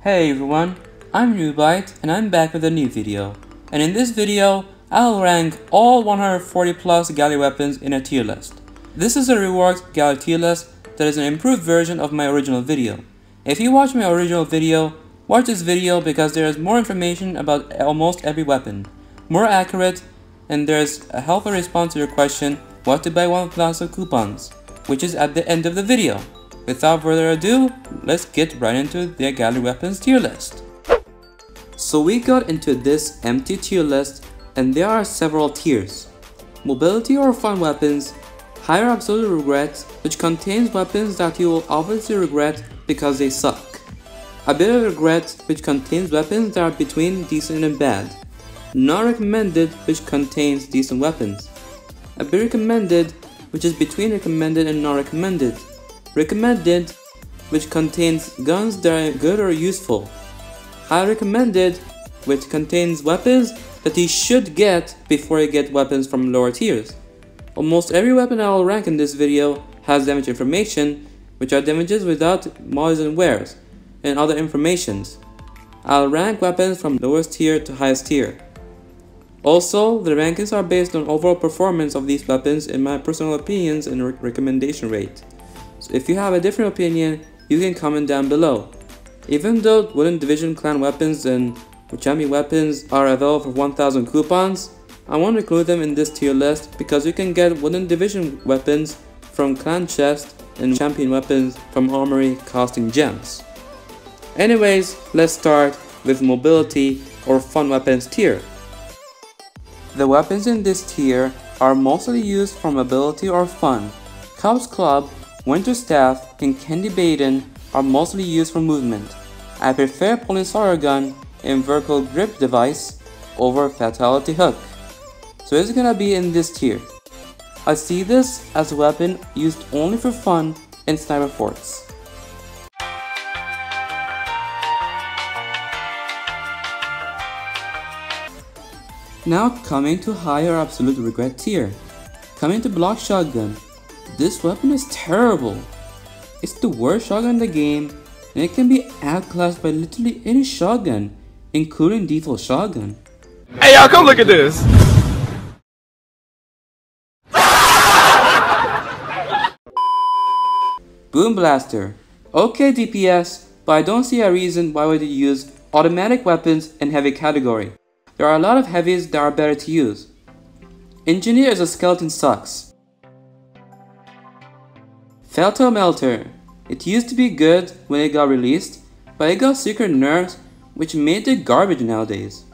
Hey everyone, I'm Noobite and I'm back with a new video. And in this video, I'll rank all 140 plus galley weapons in a tier list. This is a reworked galley tier list that is an improved version of my original video. If you watch my original video, watch this video because there is more information about almost every weapon, more accurate, and there's a helpful response to your question, what to buy 1,000 coupons, which is at the end of the video. Without further ado, let's get right into the galley weapons tier list. So we got into this empty tier list and there are several tiers. Mobility or fun weapons, higher absolute regret, which contains weapons that you will obviously regret because they suck. A bit of regret, which contains weapons that are between decent and bad. Not recommended, which contains decent weapons. A bit recommended, which is between recommended and not recommended. Recommended, which contains guns that are good or useful. High recommended, which contains weapons that you should get before you get weapons from lower tiers. Almost every weapon I will rank in this video has damage information, which are damages without mods and wares, and other informations. I'll rank weapons from lowest tier to highest tier. Also, the rankings are based on overall performance of these weapons and my personal opinions and recommendation rate. So if you have a different opinion, you can comment down below. Even though Wooden Division clan weapons and champion weapons are available for 1,000 coupons, I want to include them in this tier list because you can get Wooden Division weapons from clan chest and champion weapons from armory costing gems. Anyways, let's start with mobility or fun weapons tier. The weapons in this tier are mostly used for mobility or fun. Cub's Club, Winter Staff, and Candy Baden are mostly used for movement. I prefer Polysaur Gun and Vertical Grip Device over Fatality Hook, so it's gonna be in this tier. I see this as a weapon used only for fun in sniper forts. Now coming to higher absolute regret tier. Coming to Block Shotgun. This weapon is terrible. It's the worst shotgun in the game and it can be outclassed by literally any shotgun, including default shotgun. Hey y'all, come look at this! Boom Blaster. Okay DPS, but I don't see a reason why would you use automatic weapons in heavy category. There are a lot of heavies that are better to use. Engineer as a skeleton sucks. Felto Melter. It used to be good when it got released, but it got secret nerfs which made it garbage nowadays.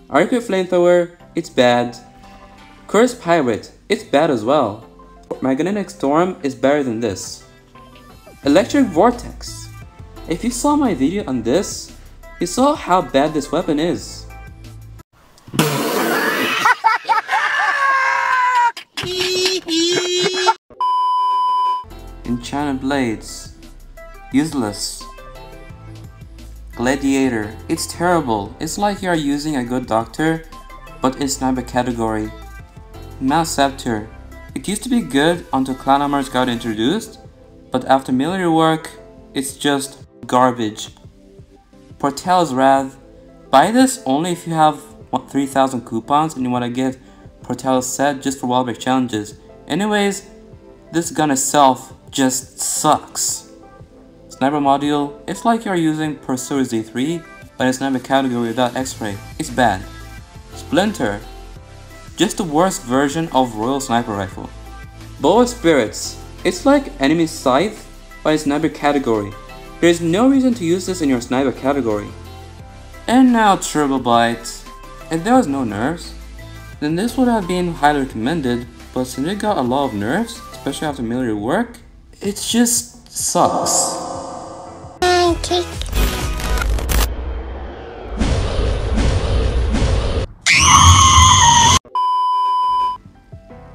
Arcade Flamethrower, it's bad. Cursed Pirate, it's bad as well. Magnetic Storm is better than this. Electric Vortex. If you saw my video on this, you saw how bad this weapon is. Enchanted Blades. Useless. Gladiator. It's terrible. It's like you are using a good doctor, but in sniper category. Mouse Scepter. It used to be good until clan armors got introduced, but after military work, it's just garbage. Portel's Wrath. Buy this only if you have 3,000 coupons and you want to get Portel's set just for wallbreak challenges. Anyways, this gun itself just sucks. Sniper Module, it's like you're using Pursuer Z3, but in sniper category without X-ray. It's bad. Splinter, just the worst version of Royal Sniper Rifle. Bow of Spirits, it's like Enemy Scythe, but in sniper category. There's no reason to use this in your sniper category. And now Turbo Bite. If there was no nerfs, then this would have been highly recommended, but since it got a lot of nerfs, especially after military work, it just sucks.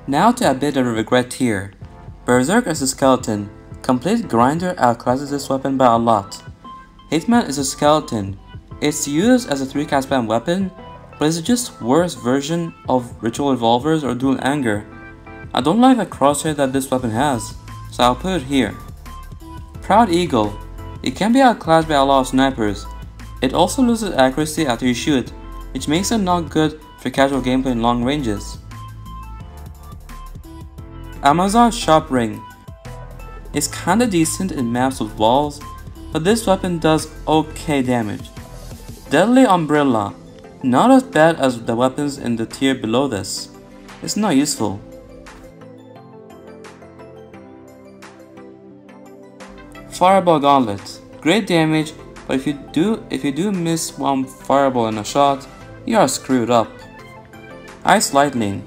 Now to a bit of a regret tier. Berserk as a skeleton. Complete Grinder outclasses this weapon by a lot. Hitman is a skeleton. It's used as a 3 CatSpam weapon, but it's just worse version of Ritual Revolvers or Dual Anger. I don't like the crosshair that this weapon has, so I'll put it here. Proud Eagle. It can be outclassed by a lot of snipers. It also loses accuracy after you shoot, which makes it not good for casual gameplay in long ranges. Amazon Sharp Ring. It's kinda decent in maps with walls, but this weapon does okay damage. Deadly Umbrella. Not as bad as the weapons in the tier below this. It's not useful. Fireball Gauntlet. Great damage, but if you do miss one fireball in a shot, you are screwed up. Ice Lightning.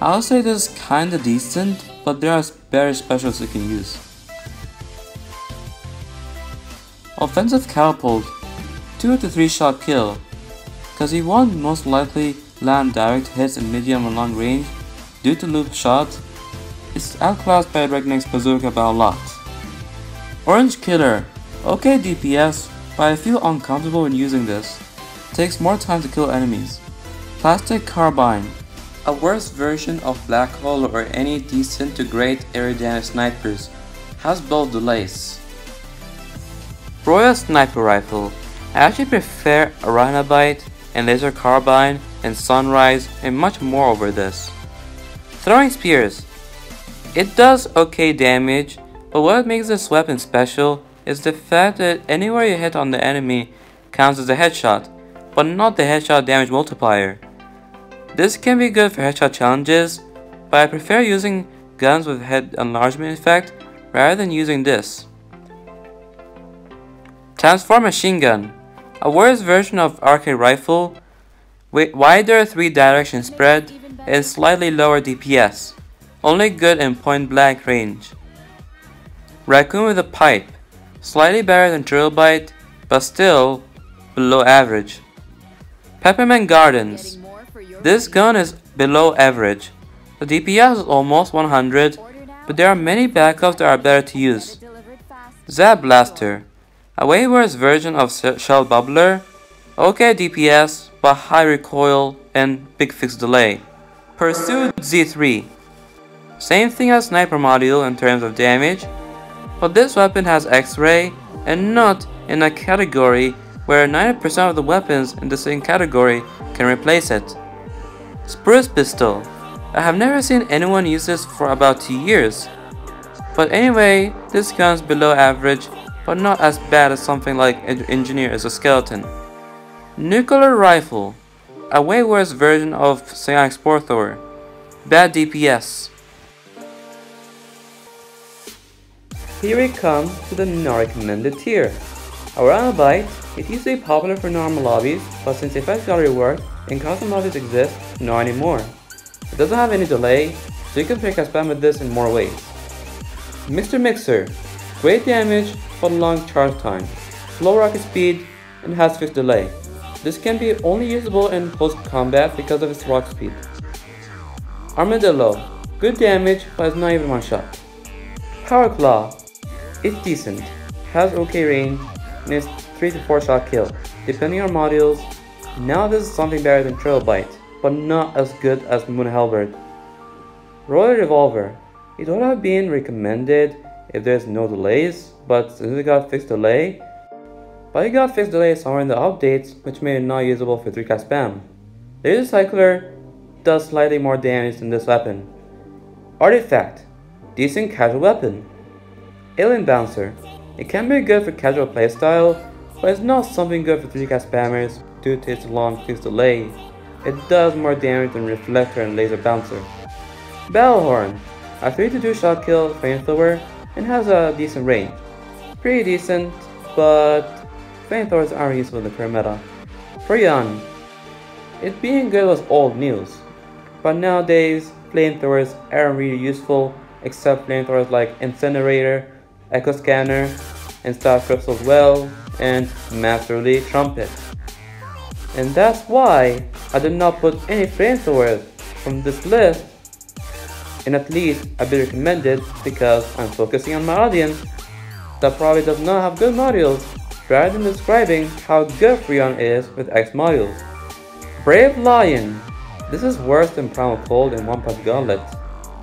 I'll say this is kinda decent, but there are better specials you can use. Offensive Catapult. 2 to 3 shot kill. Cause you won't most likely land direct hits in medium and long range due to loop shot. It's outclassed by Regnek's bazooka by a lot. Orange Killer. Okay DPS, but I feel uncomfortable when using this. It takes more time to kill enemies. Plastic Carbine. A worse version of Black Hole or any decent to great area damage snipers. Has both delays. Royal Sniper Rifle. I actually prefer a Noobite and Laser Carbine and Sunrise and much more over this. Throwing Spears. It does okay damage, but what makes this weapon special is the fact that anywhere you hit on the enemy counts as a headshot, but not the headshot damage multiplier. This can be good for headshot challenges, but I prefer using guns with head enlargement effect rather than using this. Transform Machine Gun. A worse version of arcade rifle, with wider 3-direction spread and slightly lower DPS, only good in point blank range. Raccoon with a Pipe. Slightly better than Drill Bite, but still below average. Peppermint Gardens. This gun is below average. The DPS is almost 100, but there are many backups that are better to use. Zap Blaster. A way worse version of Shell Bubbler. Okay DPS, but high recoil and big fixed delay. Pursuit Z3. Same thing as Sniper Module in terms of damage, but this weapon has X-Ray and not in a category where 90% of the weapons in the same category can replace it. Spruce Pistol. I have never seen anyone use this for about 2 years. But anyway, this gun's below average, but not as bad as something like Engineer as a Skeleton. Nuclear Rifle. A way worse version of Psionic Spore Thrower. Bad DPS. Here we come to the not recommended tier. Around a bite, it used to be popular for normal lobbies, but since effects got reworked and custom lobbies exist, not anymore. It doesn't have any delay, so you can play CatSpam with this in more ways. Mr. Mixer. Great damage, but long charge time. Slow rocket speed, and has fixed delay. This can be only usable in post-combat because of its rock speed. Armadillo. Good damage, but it's not even one shot. Power Claw. It's decent, has okay range, and it's 3 to 4 shot kill, depending on modules. Now this is something better than Trilobite, but not as good as Moon Halberd. Royal Revolver. It would have been recommended if there's no delays, but since it got fixed delay, somewhere in the updates, which made it not usable for 3 CatSpam. The Laser Cycler does slightly more damage than this weapon. Artifact. Decent casual weapon. Alien Bouncer. It can be good for casual playstyle, but it's not something good for 3 CatSpammers due to its long fixed delay. It does more damage than Reflector and Laser Bouncer. Battlehorn. A 3 to 2 shot kill flamethrower and has a decent range. Pretty decent, but flamethrowers aren't useful in the current meta. Freon. It being good was old news, but nowadays flamethrowers aren't really useful except flamethrowers like Incinerator, Echo Scanner, and Star Crystal as well, and Masterly Trumpet. And that's why I did not put any flamethrowers from this list, and at least I'd be recommended because I'm focusing on my audience that probably does not have good modules, rather than describing how good Freon is with X modules. Brave Lion. This is worse than Primal Cold and One Punch Gauntlet.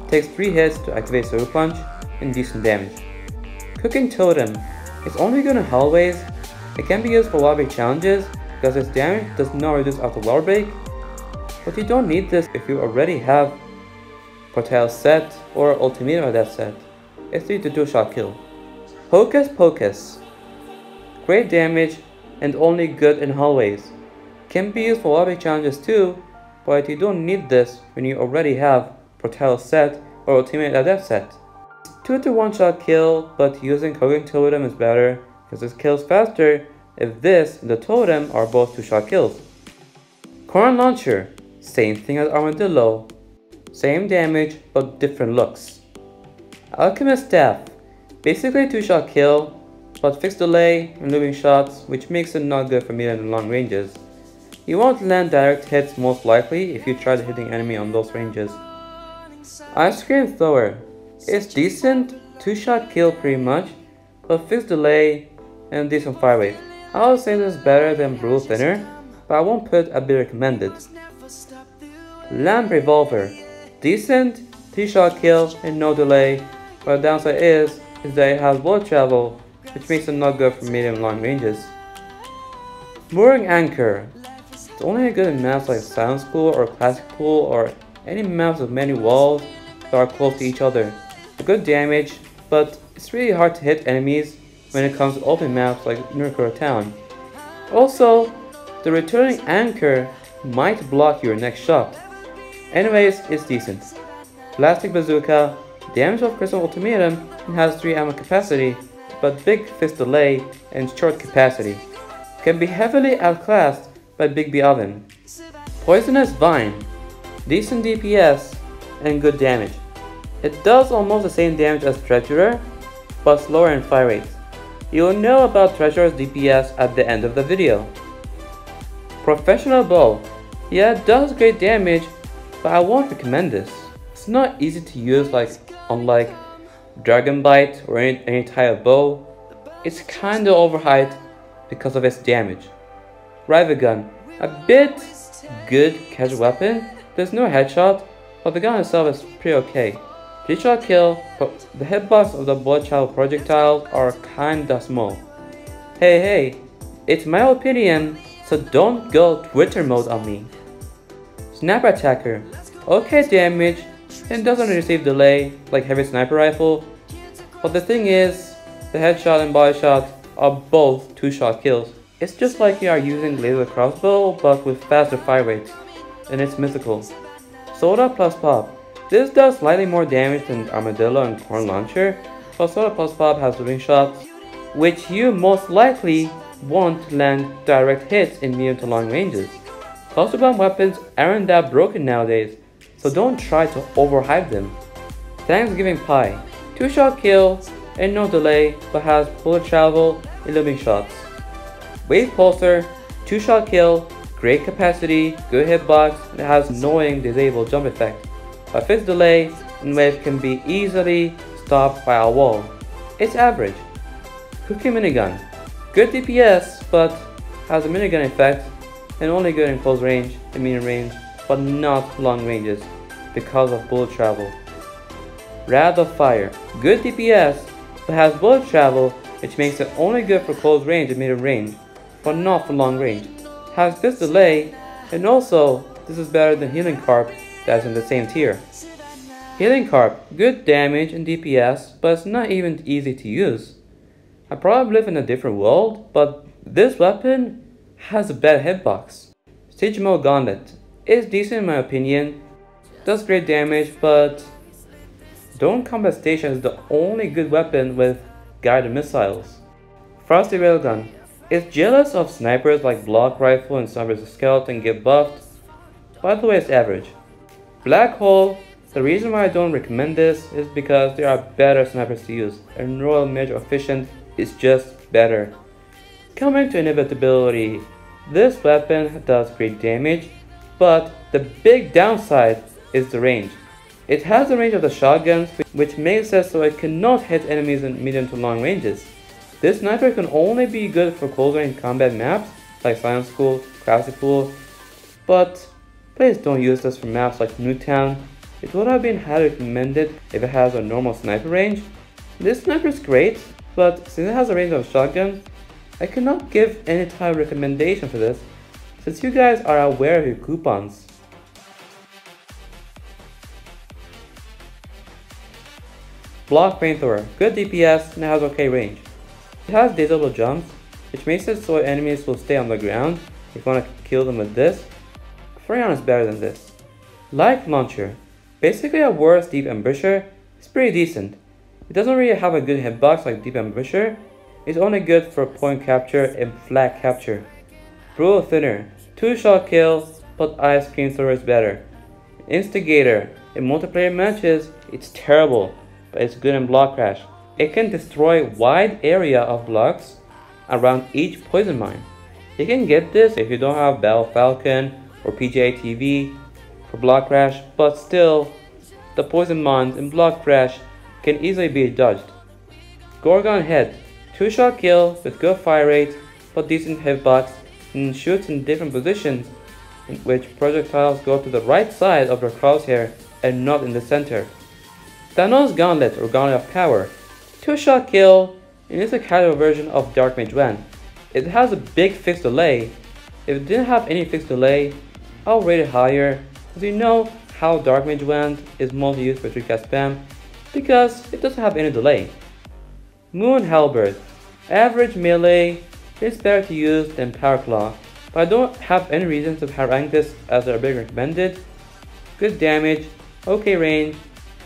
Takes 3 hits to activate Super Punch and decent damage. Cooking Totem. It's only good in hallways, It can be used for wall break challenges because its damage does not reduce after wall break, but you don't need this if you already have Portale set or Ultimate of that set. It's easy to two-shot kill. Hocus Pocus. Great damage and only good in hallways. Can be used for wall break challenges too, but you don't need this when you already have Portale set or Ultimate Adept set. 2 to 1 shot kill, but using Cooking Totem is better because it kills faster if this and the totem are both 2 shot kills. Corn Launcher, same thing as Armadillo, same damage but different looks. Alchemist Staff, basically 2 shot kill, but fixed delay and looping shots, which makes it not good for medium and long ranges. You won't land direct hits most likely if you try hitting enemy on those ranges. Ice Cream Thrower, it's decent, 2 shot kill pretty much, but fixed delay and decent fire rate. I would say this is better than Brutal Thinner, but I won't put a bit recommended. Lamp Revolver, decent, 3 shot kill and no delay, but the downside is that it has bullet travel, which makes it not good for medium and long ranges. Mooring Anchor, it's only good in maps like Silence Pool or Classic Pool or any maps with many walls that are close to each other. Good damage, but it's really hard to hit enemies when it comes to open maps like Nurkura Town. Also, the returning anchor might block your next shot. Anyways, it's decent. Plastic Bazooka, damage of Crystal Ultimatum, and has 3 ammo capacity, but big fist delay and short capacity. Can be heavily outclassed by Big B Oven. Poisonous Vine, decent DPS and good damage. It does almost the same damage as Treasurer, but slower in fire rate. You will know about Treasurer's DPS at the end of the video. Professional Bow, yeah, it does great damage, but I won't recommend this. It's not easy to use unlike Dragon Bite or any type of bow. It's kinda overhyped because of its damage. Rival Gun, a bit good casual weapon. There's no headshot, but the gun itself is pretty okay. 3 shot kill, but the hitbox of the bullet travel projectiles are kinda small. Hey, it's my opinion, so don't go Twitter mode on me. Sniper Attacker, okay damage, and doesn't receive delay like heavy sniper rifle, but the thing is, the headshot and body shot are both 2 shot kills. It's just like you are using laser crossbow, but with faster fire rate, and it's mythical. Soda plus Pop, this does slightly more damage than Armadillo and Corn Launcher, but Soda plus Pop has looping shots, which you most likely won't land direct hits in medium to long ranges. Cluster bomb weapons aren't that broken nowadays, so don't try to overhype them. Thanksgiving Pie, 2 shot kill and no delay, but has bullet travel and looping shots. Wave Pulsar, 2 shot kill, great capacity, good hitbox, and it has annoying disabled jump effect. A fixed delay and wave can be easily stopped by a wall. It's average. Cookie Minigun, good DPS, but has a minigun effect and only good in close range and medium range, but not long ranges because of bullet travel. Wrath of Fire, good DPS, but has bullet travel, which makes it only good for close range and medium range, but not for long range. Has this delay, and also this is better than Healing Carp that's in the same tier. Healing Carp, good damage and DPS, but it's not even easy to use. I probably live in a different world, but this weapon has a bad hitbox. Siege Mode Gauntlet is decent in my opinion, does great damage, but Drone Combat Station is the only good weapon with guided missiles. Frosty Railgun is jealous of snipers like Block Rifle and Sniper's Skeleton get buffed, by the way it's average. Black Hole, the reason why I don't recommend this is because there are better snipers to use, and Royal Mage Efficient is just better. Coming to inevitability, this weapon does great damage, but the big downside is the range. It has the range of the shotguns, which makes it so it cannot hit enemies in medium to long ranges. This sniper can only be good for close range combat maps like Silence School, Classic Pool, but please don't use this for maps like Newtown. It would have been highly recommended if it has a normal sniper range. This sniper is great, but since it has a range of shotgun, I cannot give any type of recommendation for this, since you guys are aware of your coupons. Block Flamethrower, good DPS and has okay range. It has disable jumps, which makes it so enemies will stay on the ground if you want to kill them with this. Freon is better than this. Light Launcher, basically a worse Deep Ambusher, it's pretty decent. It doesn't really have a good hitbox like Deep Ambusher, it's only good for point capture and flag capture. Brutal Thinner, 2-shot kill, but Ice Cream Thrower is better. Instigator, in multiplayer matches, it's terrible, but it's good in block crash. It can destroy wide area of blocks around each poison mine. You can get this if you don't have Battle Falcon or PGA TV for block crash, but still, the poison mines in block crash can easily be dodged. Gorgon Head, 2-shot kill with good fire rate, but decent hitbox, and shoots in different positions in which projectiles go to the right side of your crosshair and not in the center. Thanos Gauntlet or Gauntlet of Power, 2-shot kill, and it's a casual version of Dark Mage Wand. It has a big fixed delay. If it didn't have any fixed delay, I'll rate it higher, because you know how Dark Mage Wand is mostly used for 3-cast spam, because it doesn't have any delay. Moon Halberd, average melee, it's better to use than Power Claw, but I don't have any reason to rank this as a big recommended. Good damage, okay range,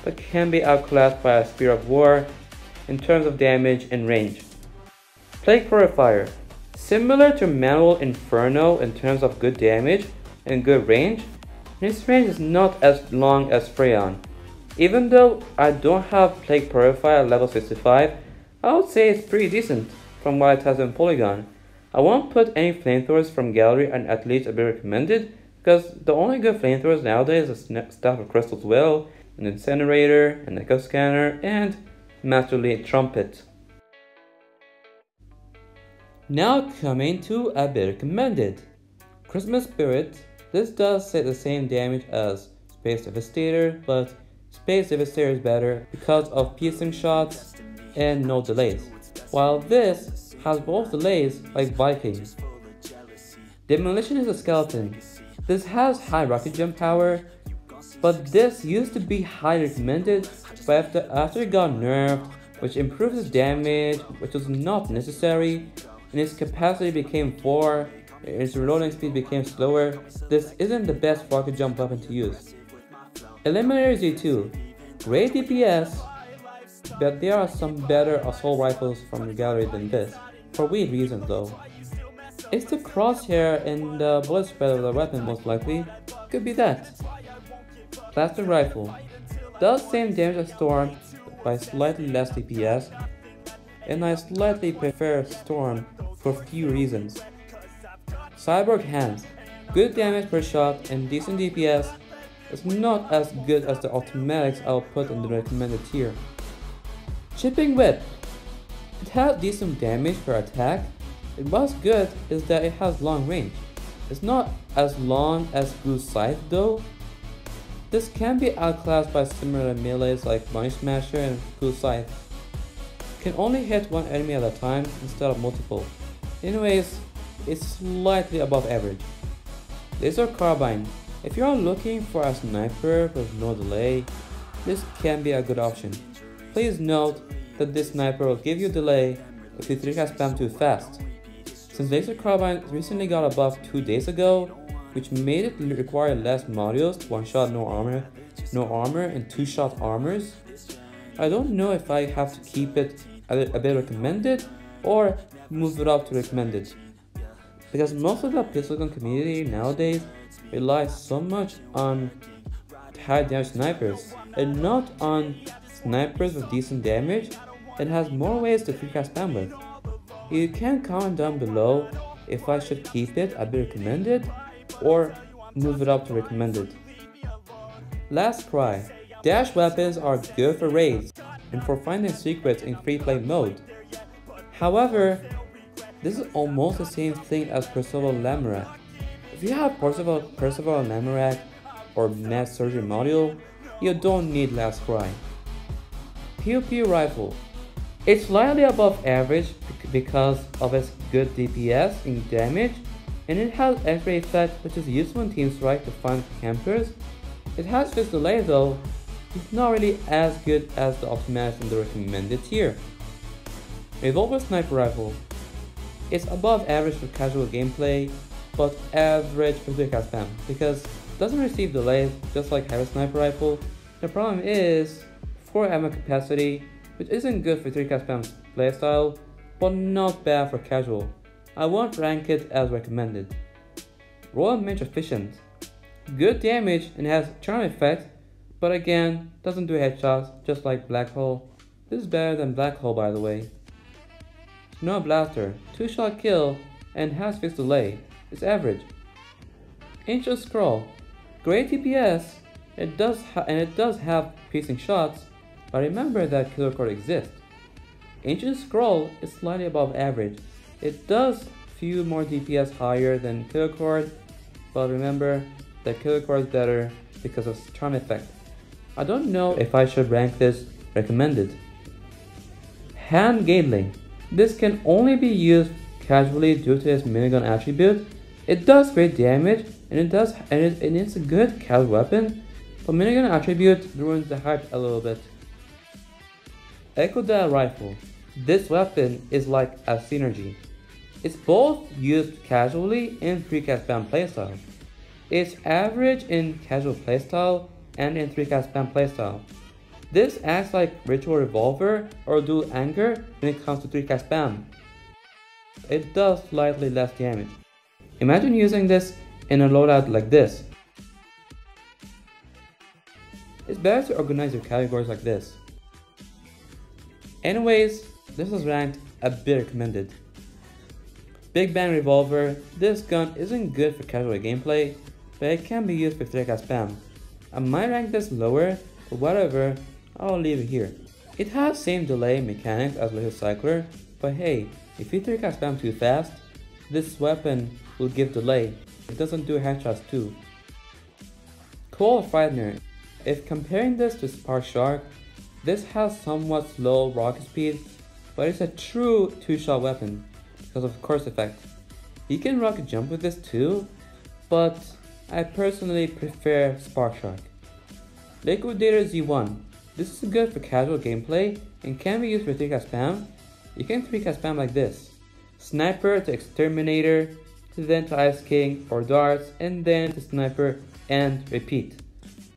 but can be outclassed by a Spear of War in terms of damage and range. Plague Purifier, similar to Manual Inferno in terms of good damage and good range, and its range is not as long as Freon. Even though I don't have Plague Purifier level 65, I would say it's pretty decent from what I tested in Polygon. I won't put any flamethrowers from Gallery and at least a bit recommended, because the only good flamethrowers nowadays is Staff of Crystal's Will, an Incinerator, an Echo Scanner, and Masterly Trumpet. Now coming to a bit recommended. Christmas Spirit, this does say the same damage as Space Devastator, but Space Devastator is better because of piercing shots and no delays, while this has both delays like Viking. Demolition is a skeleton. This has high rocket jump power, but this used to be highly recommended, but after it got nerfed, which improves its damage, which was not necessary, and its capacity became 4, and its reloading speed became slower, this isn't the best rocket jump weapon to use. Eliminator Z2, great DPS, but there are some better assault rifles from the gallery than this, for weird reasons though. It's the crosshair and the bullet spread of the weapon most likely, could be that. Blaster Rifle, does same damage as Storm, by slightly less DPS, and I slightly prefer Storm for a few reasons. Cyborg Hands, good damage per shot and decent DPS, is not as good as the automatics I'll put in the recommended tier. Chipping Whip, it has decent damage per attack, and what's good is that it has long range. It's not as long as Blue Scythe though. This can be outclassed by similar melees like Bunny Smasher and Blue Scythe. Can only hit one enemy at a time instead of multiple. Anyways, it's slightly above average. Laser Carbine, if you're looking for a sniper with no delay, this can be a good option. Please note that this sniper will give you delay if you 3-cast spam too fast. Since Laser Carbine recently got a buff 2 days ago, which made it require less modules, 1-shot no armor and 2-shot armors, I don't know if I have to keep it a bit recommended or move it up to recommended. Because most of the pistol gun community nowadays relies so much on high damage snipers and not on snipers with decent damage and has more ways to 3-cast spam with. You can comment down below if I should keep it a bit recommended or move it up to recommended. Last Cry, dash weapons are good for raids and for finding secrets in free play mode. However, this is almost the same thing as Percival Lamorak. If you have Percival Lamorak or Mass Surgery module, you don't need Last Cry. POP Rifle, It's slightly above average because of its good DPS and damage, and it has X-ray effect, which is useful in Team Strike to find campers. It has fixed delay though. It's not really as good as the optimized in the recommended tier. Revolver Sniper Rifle. It's above average for casual gameplay, but average for 3 CatSpam because it doesn't receive delays just like Heavy Sniper Rifle. The problem is 4 ammo capacity, which isn't good for 3 CatSpam's playstyle, but not bad for casual. I won't rank it as recommended. Royal Mage Efficient. Good damage and has charm effect, but again, doesn't do headshots just like Black Hole. This is better than Black Hole, by the way. Snow Blaster, 2-shot kill and has fixed delay. It's average. Ancient Scroll, great DPS. It does have piercing shots, but remember that killer cord exists. Ancient Scroll is slightly above average. It does few more DPS higher than killer cord, but remember that killer cord is better because of charm effect. I don't know if I should rank this recommended. Hand Gatling. This can only be used casually due to its minigun attribute. It does great damage and it's a good casual weapon, but minigun attribute ruins the hype a little bit. Echo Dial Rifle. This weapon is like a synergy. It's both used casually in 3 CatSpam playstyle. It's average in casual playstyle and in 3 CatSpam playstyle. This acts like Ritual Revolver or Dual Anger when it comes to 3 CatSpam. It does slightly less damage. Imagine using this in a loadout like this. It's better to organize your categories like this. Anyways, this is ranked a bit recommended. Big Bang Revolver. This gun isn't good for casual gameplay, but it can be used for 3 CatSpam. I might rank this lower, but whatever, I'll leave it here. It has same delay mechanics as Laser Cycler, but hey, if you 3 CatSpam too fast, this weapon will give delay. It doesn't do headshots too. Coal Frightener. If comparing this to Spark Shark, this has somewhat slow rocket speed, but it's a true 2-shot weapon because of course effect. You can rocket jump with this too, but I personally prefer Spark Shark. Liquidator Z1. This is good for casual gameplay and can be used for 3 CatSpam. You can 3 CatSpam like this. Sniper to Exterminator, to then to Ice King or darts, and then to Sniper and repeat.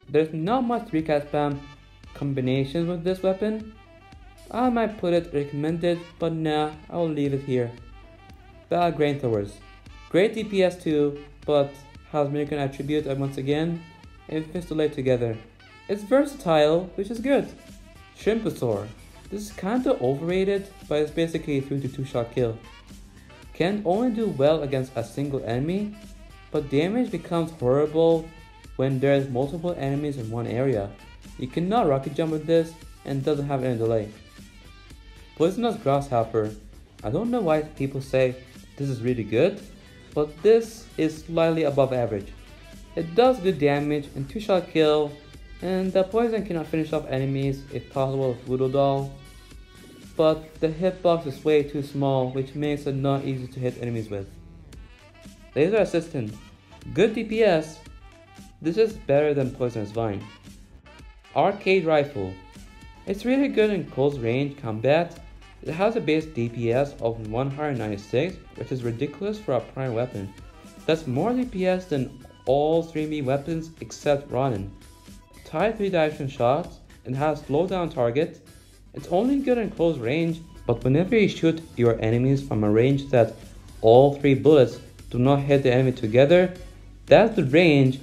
There's not much 3 CatSpam combinations with this weapon. I might put it recommended, but nah, I'll leave it here. Bad Grain Throwers. Great DPS too, but has minigun attribute once again, and fits delay together. It's versatile, which is good. Shrimposaur. This is kinda overrated, but it's basically a 3 to 2-shot kill. Can only do well against a single enemy, but damage becomes horrible when there's multiple enemies in one area. You cannot rocket jump with this and doesn't have any delay. Poisonous Grasshopper. I don't know why people say this is really good, but this is slightly above average. It does good damage and 2-shot kill, and the poison cannot finish off enemies if possible with Voodoo Doll, but the hitbox is way too small, which makes it not easy to hit enemies with. Laser Assistant. Good DPS. This is better than Poisonous Vine. Arcade Rifle. It's really good in close range combat. It has a base DPS of 196, which is ridiculous for a prime weapon. That's more DPS than all 3B weapons except Ronin. Tied 3 direction shots, it has slow down target. It's only good in close range, but whenever you shoot your enemies from a range that all 3 bullets do not hit the enemy together, that's the range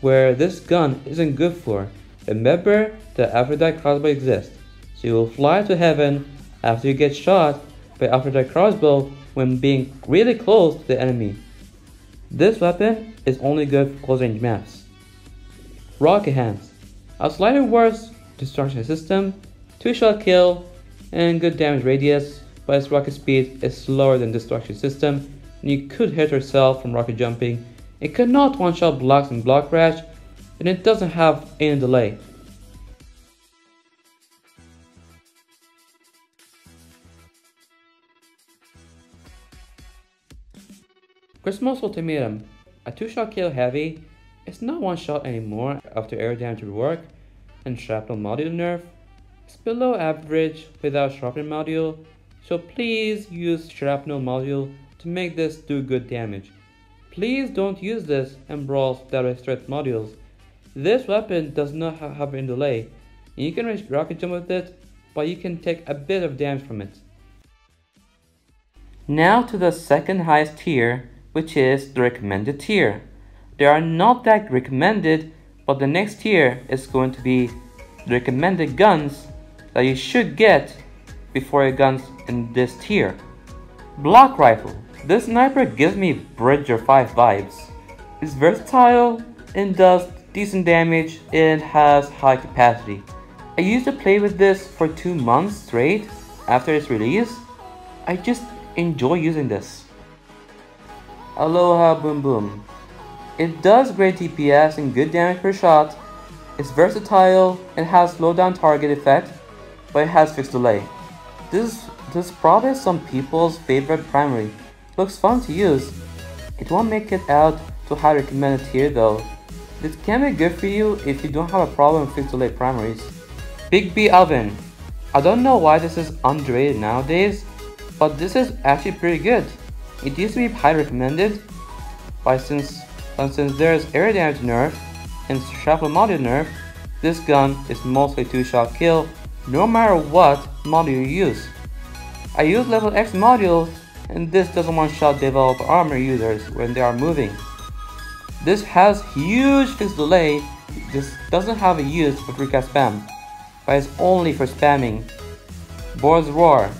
where this gun isn't good for. Remember that Aphrodite crossbow exists, so you will fly to heaven after you get shot by Aphrodite crossbow when being really close to the enemy. This weapon is only good for close range maps. Rocket Hands. A slightly worse destruction system, 2-shot kill, and good damage radius, but its rocket speed is slower than destruction system, and you could hit yourself from rocket jumping. It cannot one-shot blocks and block crash, and it doesn't have any delay. Christmas Ultimatum. A 2-shot kill heavy is not 1 shot anymore after air damage rework and shrapnel module nerf. It's below average without sharpening module, so please use shrapnel module to make this do good damage. Please don't use this in brawls that restrict modules. This weapon does not have hovering delay. You can rocket jump with it, but you can take a bit of damage from it. Now to the second highest tier, which is the recommended tier. They are not that recommended, but the next tier is going to be the recommended guns that you should get before your guns in this tier. Block Rifle. This sniper gives me Bridger 5 vibes. It's versatile and does decent damage and has high capacity. I used to play with this for 2 months straight after its release. I just enjoy using this. Aloha Boom Boom. It does great DPS and good damage per shot. It's versatile and has slowdown target effect, but it has fixed delay. This is probably some people's favorite primary. Looks fun to use. It won't make it out to high recommended tier though. This can be good for you if you don't have a problem with fixed delay primaries. Big B Oven. I don't know why this is underrated nowadays, but this is actually pretty good. It used to be high recommended, but since there's air damage nerf and shrapnel module nerf, this gun is mostly 2-shot kill no matter what module you use. I use level X modules, and this doesn't 1-shot develop armor users when they are moving. This has huge fixed delay. This doesn't have a use for free CatSpam, but it's only for spamming. Boar's Roar.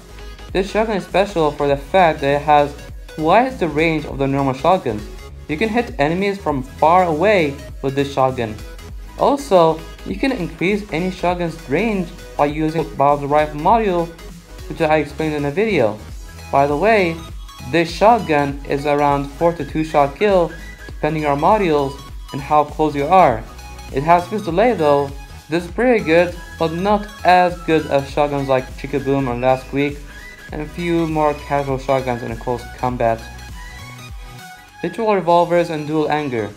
This shotgun is special for the fact that it has twice the range of the normal shotguns. You can hit enemies from far away with this shotgun. Also, you can increase any shotgun's range by using the rifle module, which I explained in a video. By the way, this shotgun is around 4 to 2-shot kill depending on modules and how close you are. It has fixed delay though. This is pretty good, but not as good as shotguns like Chickaboom or Last Week, and a few more casual shotguns in a close combat. Ritual Revolvers and Dual Anger.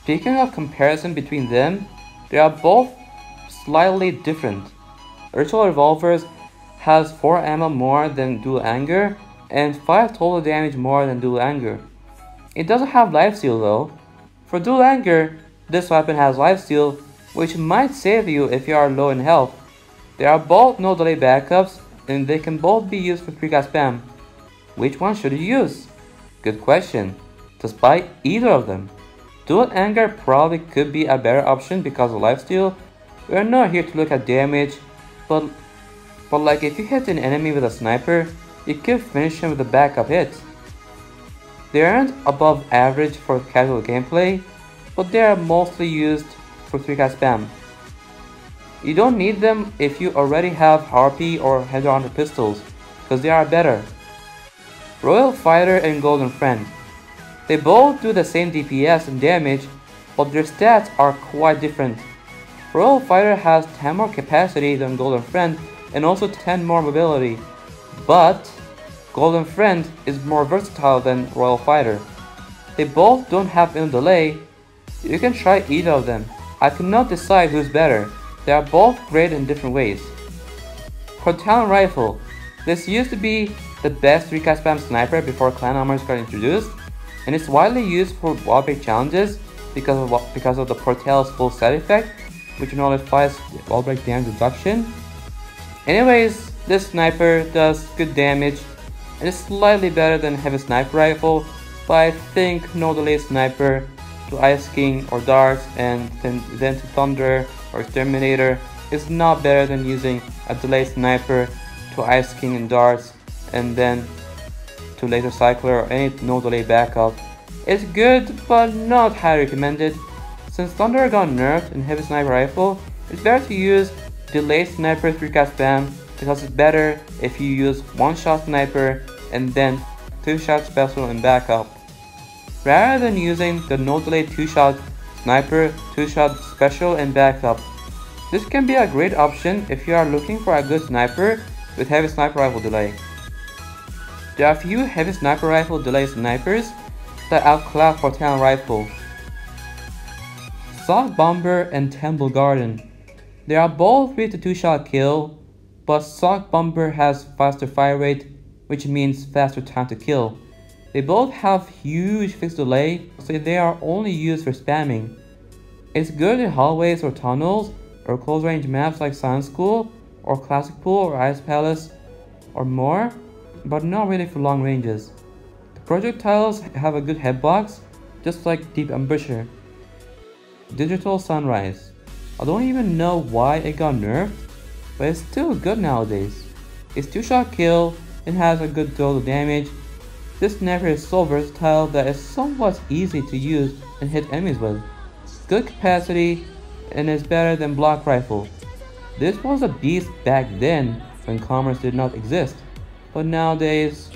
Speaking of comparison between them, they are both slightly different. Ritual Revolvers has 4 ammo more than Dual Anger and 5 total damage more than Dual Anger. It doesn't have lifesteal though. For Dual Anger, this weapon has lifesteal, which might save you if you are low in health. They are both no delay backups, and they can both be used for free CatSpam. Which one should you use? Good question. Just buy either of them. Dual Anger probably could be a better option because of lifesteal. We are not here to look at damage, but like if you hit an enemy with a sniper, you could finish him with a backup hit. They aren't above average for casual gameplay, but they are mostly used for 3 CatSpam. You don't need them if you already have Harpy or Headhunter pistols, because they are better. Royal Fighter and Golden Friend. They both do the same DPS and damage, but their stats are quite different. Royal Fighter has 10 more capacity than Golden Friend and also 10 more mobility, but Golden Friend is more versatile than Royal Fighter. They both don't have any delay. You can try either of them. I cannot decide who's better. They are both great in different ways. Talon Rifle. This used to be the best 3 CatSpam sniper before clan armors got introduced, and it's widely used for wall break challenges because of the Portel's full set effect, which nullifies wall break damage reduction. Anyways, this sniper does good damage and is slightly better than heavy sniper rifle, but I think no delay sniper to Ice King or darts and then to Thunder or Exterminator is not better than using a delayed sniper to Ice King and darts and then to Laser Cycler or any no delay backup. It's good but not highly recommended. Since Thunder got nerfed in heavy sniper rifle, it's better to use delayed sniper 3 CatSpam because it's better if you use 1-shot sniper and then 2-shot special and backup, rather than using the no delay 2-shot sniper, 2-shot special and backup. This can be a great option if you are looking for a good sniper with heavy sniper rifle delay. There are few heavy sniper rifle delay snipers, that outclass for Talon Rifle. Sock Bomber and Temple Garden. They are both 3 to 2 shot kill, but Sock Bomber has faster fire rate, which means faster time to kill. They both have huge fixed delay, so they are only used for spamming. It's good in hallways or tunnels, or close range maps like Science School, or Classic Pool, or Ice Palace, or more, but not really for long ranges. The projectiles have a good hitbox, just like Deep Ambusher. Digital Sunrise. I don't even know why it got nerfed, but it's still good nowadays. It's 2 shot kill and has a good total damage. This sniper is so versatile that it's somewhat easy to use and hit enemies with. Good capacity and is better than Block Rifle. This was a beast back then when commerce did not exist, but nowadays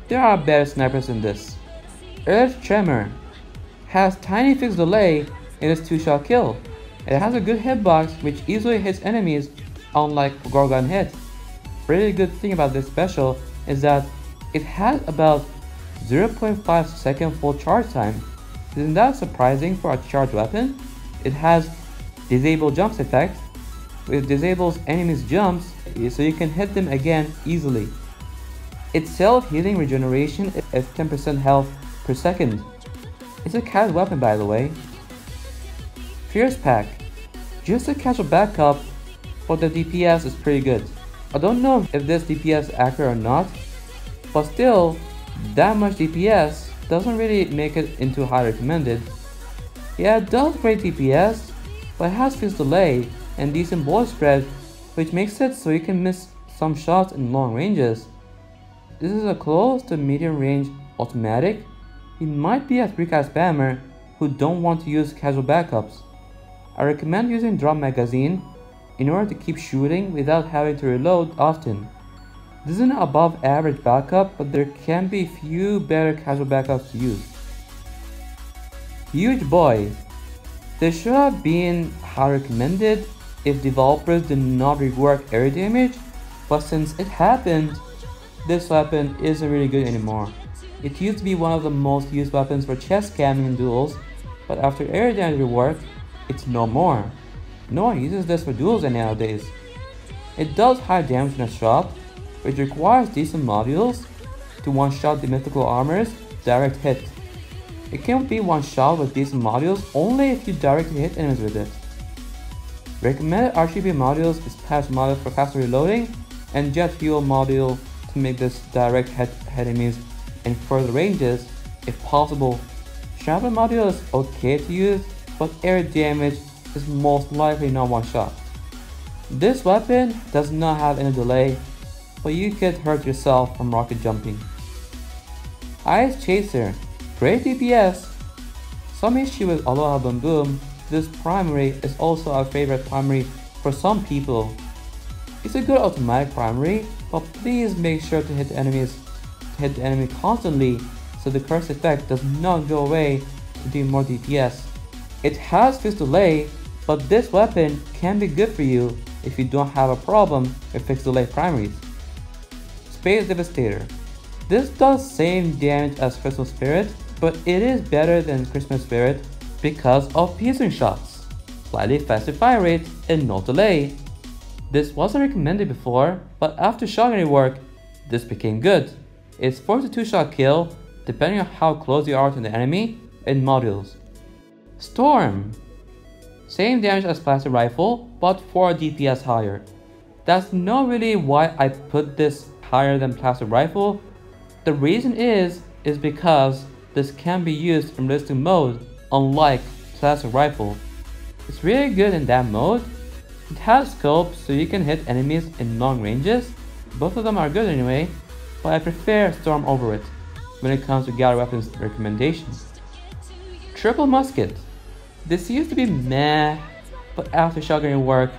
there are better snipers than this. Earth Tremor has tiny fixed delay and is 2 shot kill. It has a good hitbox which easily hits enemies, unlike Gorgon Hit. Really good thing about this special is that it has about 0.5 second full charge time. Isn't that surprising for a charged weapon? It has Disable Jumps effect, which disables enemies' jumps so you can hit them again easily. Its self-healing regeneration is 10% health per second. It's a casual weapon, by the way. Fierce Pack. Just a casual backup, but the DPS is pretty good. I don't know if this DPS is accurate or not, but still, that much DPS doesn't really make it into high recommended. Yeah, it does great DPS, but it has fixed delay and decent bullet spread, which makes it so you can miss some shots in long ranges. This is a close to medium range automatic. You might be a 3-cat spammer who don't want to use casual backups. I recommend using drum magazine in order to keep shooting without having to reload often. This is an above average backup, but there can be few better casual backups to use. Huge Boy. This should have been high recommended if developers did not rework area damage, but since it happened, this weapon isn't really good anymore. It used to be one of the most used weapons for chest scamming in duels, but after area damage rework, it's no more. No one uses this for duels nowadays. It does high damage in a shot, which requires decent modules to one-shot the mythical armor's direct hit. It can be one-shot with decent modules only if you directly hit enemies with it. Recommended RGB modules is patch module for faster reloading and jet fuel module to make this direct hit enemies in further ranges if possible. Travel module is okay to use, but air damage is most likely not one-shot. This weapon does not have any delay, but you could hurt yourself from rocket jumping. Ice Chaser, great DPS. Some issue with Aloha Boom Boom, this primary is also a favorite primary for some people. It's a good automatic primary, but please make sure to hit the enemy constantly so the curse effect does not go away to do more DPS. It has fixed delay, but this weapon can be good for you if you don't have a problem with fixed delay primaries. Space Devastator. This does same damage as Crystal Spirit, but it is better than Christmas Spirit because of piercing shots, slightly faster fire rate, and no delay. This wasn't recommended before, but after shotgun rework, this became good. It's 4 to 2 shot kill, depending on how close you are to the enemy, and modules. Storm. Same damage as Playstyle Rifle, but 4 DPS higher. That's not really why I put this higher than Playstyle Rifle. The reason is because this can be used in realistic mode, unlike Playstyle Rifle. It's really good in that mode. It has scope so you can hit enemies in long ranges. Both of them are good anyway, but I prefer Storm over it when it comes to gallery weapons recommendations. Triple Musket. This used to be meh, but after shotgun rework,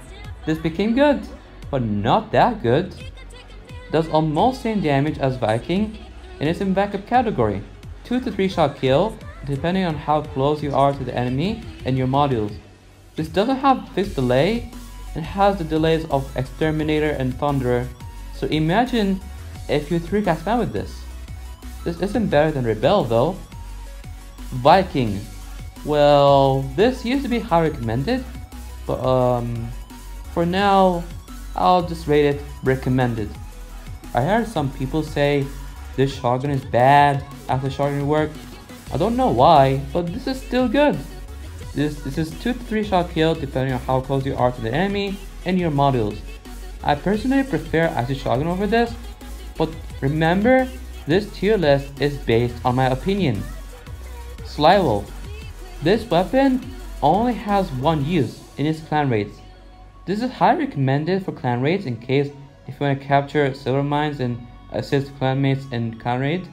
this became good, but not that good. Does almost same damage as Viking, and is in backup category. 2 to 3 shot kill, depending on how close you are to the enemy and your modules. This doesn't have fixed delay, and has the delays of Exterminator and Thunderer, so imagine if you 3-cat spam with this. This isn't better than Rebel though. Viking. Well, this used to be highly recommended, but for now, I'll just rate it recommended. I heard some people say this shotgun is bad after shotgun work. I don't know why, but this is still good. This is 2 to 3 shot kill depending on how close you are to the enemy and your modules. I personally prefer acid shotgun over this, but remember, this tier list is based on my opinion. Sly Wolf. This weapon only has one use in its clan raids. This is highly recommended for clan raids in case if you want to capture silver mines and assist clanmates in clan raid.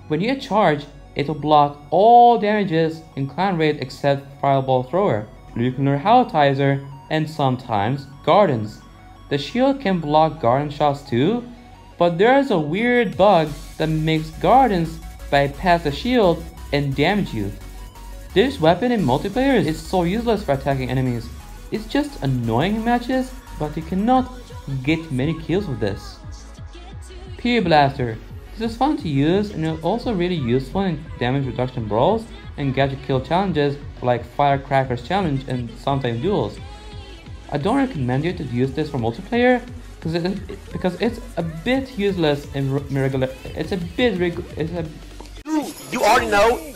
When you charge, it will block all damages in clan raid except fireball thrower, nuclear halitizer, and sometimes gardens. The shield can block garden shots too, but there is a weird bug that makes gardens bypass the shield and damage you. This weapon in multiplayer is so useless for attacking enemies. It's just annoying in matches, but you cannot get many kills with this. Peer Blaster. This is fun to use and is also really useful in damage reduction brawls and gadget kill challenges like Firecrackers challenge and sometimes duels. I don't recommend you to use this for multiplayer because it's a bit useless in regular. You already know.